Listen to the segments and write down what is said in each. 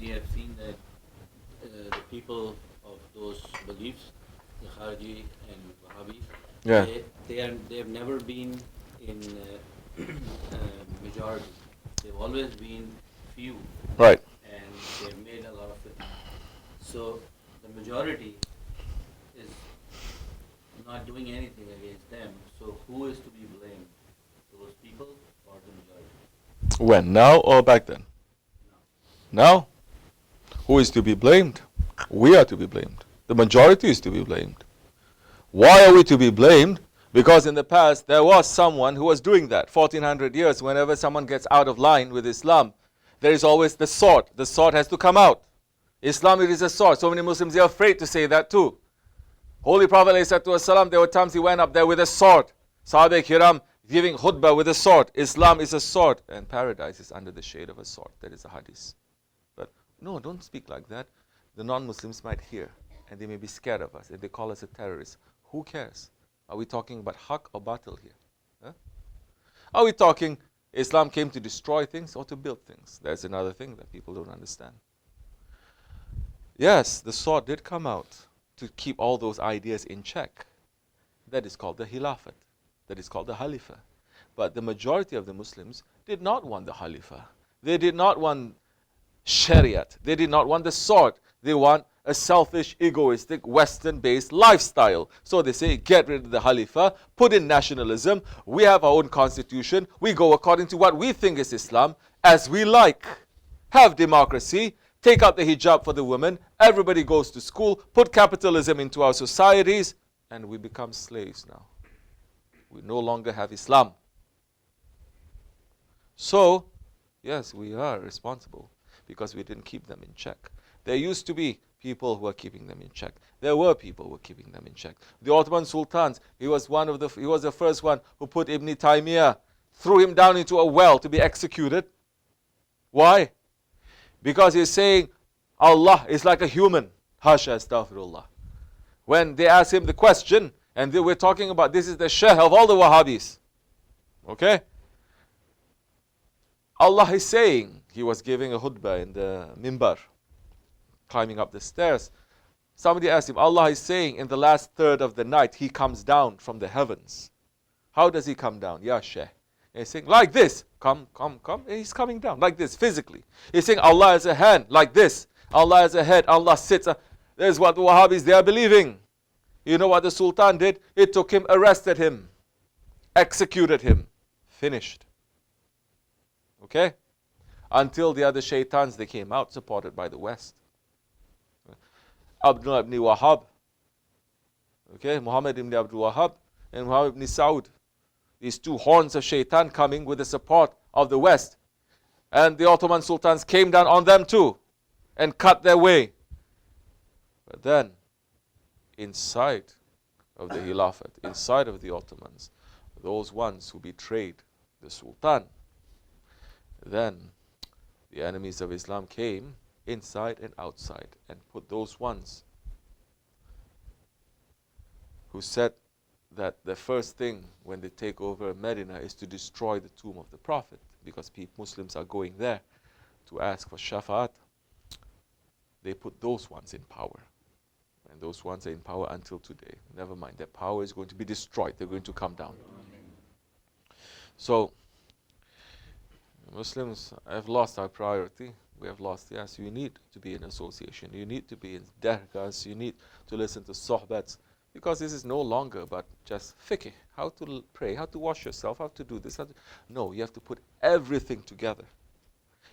recently I've seen that the people of those beliefs, the Khariji and Wahhabis, Yeah. they've never been in majority. They've always been few, Right. and they've made a lot of fitnah. So the majority is not doing anything against them. So who is to be blamed? Those people or the majority? When? Now or back then? Now? Who is to be blamed? We are to be blamed. The majority is to be blamed. Why are we to be blamed? Because in the past there was someone who was doing that. 1400 years, whenever someone gets out of line with Islam, there is always the sword. The sword has to come out. Islam, it is a sword. So many Muslims are afraid to say that too. Holy Prophet ﷺ, there were times he went up there with a sword. Sahaba Kiram giving khutbah with a sword. Islam is a sword, and paradise is under the shade of a sword. That is a hadith. But no, don't speak like that. The non-Muslims might hear, and they may be scared of us, and they call us a terrorist. Who cares? Are we talking about haq or batil here? Huh? Are we talking Islam came to destroy things or to build things? That's another thing that people don't understand. Yes, the sword did come out to keep all those ideas in check. That is called the Khilafat. That is called the Khalifah. But the majority of the Muslims did not want the Khalifah. They did not want Shariat. They did not want the sword. They want a selfish, egoistic, Western-based lifestyle. So they say, get rid of the Khalifa, put in nationalism, we have our own constitution, we go according to what we think is Islam, as we like. Have democracy, take out the hijab for the women, everybody goes to school, put capitalism into our societies, and we become slaves now. We no longer have Islam. So, yes, we are responsible because we didn't keep them in check. There used to be people who were keeping them in check. There were people who were keeping them in check. The Ottoman sultans, he was the first one who put Ibn Taymiyyah, threw him down into a well to be executed. Why? Because he's saying Allah is like a human. Hasha astaghfirullah. When they asked him the question, and they were talking about this is the Shaykh of all the Wahhabis. Okay? Allah is saying, he was giving a khutbah in the mimbar, climbing up the stairs. Somebody asked him, Allah is saying in the last third of the night, he comes down from the heavens. How does he come down? Ya Shaykh. And he's saying, like this. Come. And he's coming down, like this, physically. He's saying, Allah has a hand, like this. Allah has a head, Allah sits. That is what the Wahhabis, they are believing. You know what the Sultan did? He took him, arrested him, executed him. Finished. Okay? Until the other shaitans, they came out, supported by the West. Abdullah ibn Wahhab, okay, Muhammad ibn Abdul Wahhab and Muhammad ibn Saud. These two horns of shaitan coming with the support of the West. And the Ottoman sultans came down on them too and cut their way. But then, inside of the Khilafat, inside of the Ottomans, those ones who betrayed the Sultan, then the enemies of Islam came inside and outside and put those ones who said that the first thing when they take over Medina is to destroy the tomb of the Prophet, because Muslims are going there to ask for Shafa'at. They put those ones in power, and those ones are in power until today. Never mind, their power is going to be destroyed. They're going to come down. So Muslims have lost our priority. We have lost, yes, you need to be in association. You need to be in dergahs. You need to listen to sohbats. Because this is no longer about just fiqh, how to pray, how to wash yourself, how to do this. No, you have to put everything together.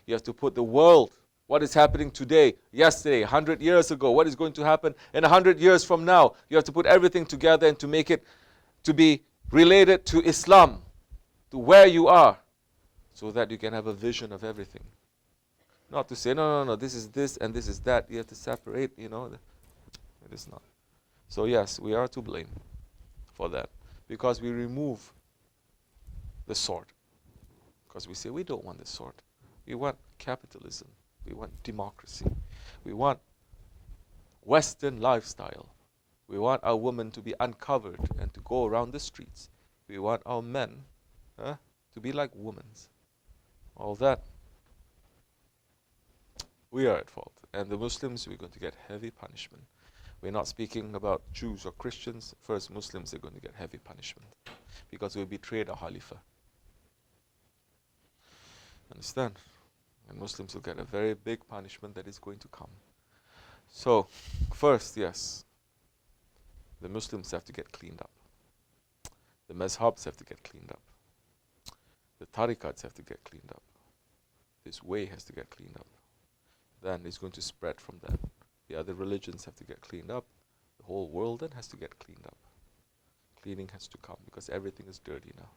You have to put the world, what is happening today, yesterday, 100 years ago, what is going to happen in 100 years from now. You have to put everything together and to make it to be related to Islam, to where you are, so that you can have a vision of everything. Not to say, no, this is this and this is that. You have to separate, It is not. So yes, we are to blame for that. Because we remove the sword. Because we say, we don't want the sword. We want capitalism. We want democracy. We want Western lifestyle. We want our women to be uncovered and to go around the streets. We want our men to be like women. All that. We are at fault. And the Muslims, we're going to get heavy punishment. We're not speaking about Jews or Christians. First, Muslims are going to get heavy punishment because we betrayed our Khalifah. Understand? And Muslims will get a very big punishment that is going to come. So, first, yes, the Muslims have to get cleaned up. The mazhabs have to get cleaned up. The tariqats have to get cleaned up. This way has to get cleaned up. Then it's going to spread from that. The other religions have to get cleaned up. The whole world then has to get cleaned up. Cleaning has to come because everything is dirty now.